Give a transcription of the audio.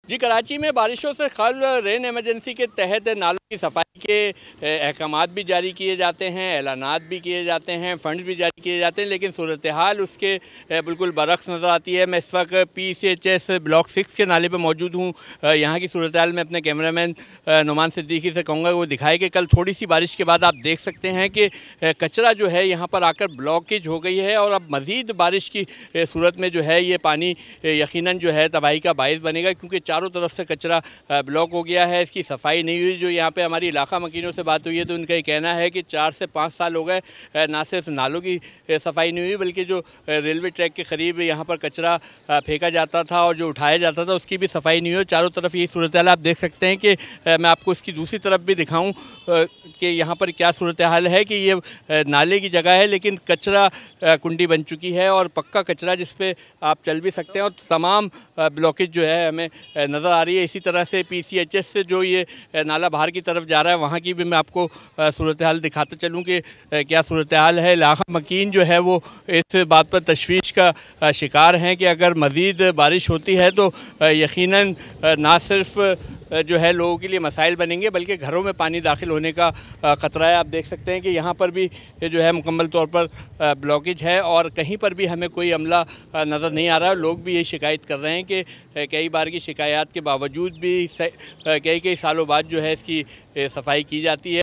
जी, कराची में बारिशों से कल रेन इमरजेंसी के तहत नालों की सफाई के अहकामात भी जारी किए जाते हैं, ऐलानात भी किए जाते हैं, फंड्स भी जारी किए जाते हैं, लेकिन सूरत हाल उसके बिल्कुल बरक्स नज़र आती है। मैं इस वक्त PCHS ब्लॉक 6 के नाले पर मौजूद हूँ। यहाँ की सूरत हाल में अपने कैमरामैन नुमान सिद्दीकी से कहूँगा वो दिखाए कि कल थोड़ी सी बारिश के बाद आप देख सकते हैं कि कचरा जो है यहाँ पर आकर ब्लॉकेज हो गई है और अब मज़ीद बारिश की सूरत में जो है ये पानी यकीनन जो है तबाही का बायस बनेगा, क्योंकि चारों तरफ से कचरा ब्लॉक हो गया है। इसकी सफाई नहीं हुई। जो यहाँ पे हमारी इलाका मकीनों से बात हुई है तो उनका ये कहना है कि 4 से 5 साल हो गए ना सिर्फ नालों की सफाई नहीं हुई, बल्कि जो रेलवे ट्रैक के करीब यहाँ पर कचरा फेंका जाता था और जो उठाया जाता था उसकी भी सफाई नहीं हुई। चारों तरफ यही सूरत हाल आप देख सकते हैं कि मैं आपको इसकी दूसरी तरफ भी दिखाऊँ कि यहाँ पर क्या सूरत हाल है कि ये नाले की जगह है लेकिन कचरा कुंडी बन चुकी है और पक्का कचरा जिस पे आप चल भी सकते हैं और तमाम ब्लॉकेज जो है हमें नज़र आ रही है। इसी तरह से PCHS से जो ये नाला बाहर की तरफ जा रहा है वहाँ की भी मैं आपको सूरत हाल दिखाते चलूँ कि क्या सूरत हाल है। इलाका मकीन जो है वो इस बात पर तशवीश का शिकार हैं कि अगर मज़ीद बारिश होती है तो यकीनन ना सिर्फ जो है लोगों के लिए मसाइल बनेंगे बल्कि घरों में पानी दाखिल होने का ख़तरा है। आप देख सकते हैं कि यहाँ पर भी जो है मुकम्मल तौर पर ब्लॉकेज है और कहीं पर भी हमें कोई अमला नज़र नहीं आ रहा है। लोग भी ये शिकायत कर रहे हैं कि कई बार की शिकायत के बावजूद भी कई सालों बाद जो है इसकी सफाई की जाती है।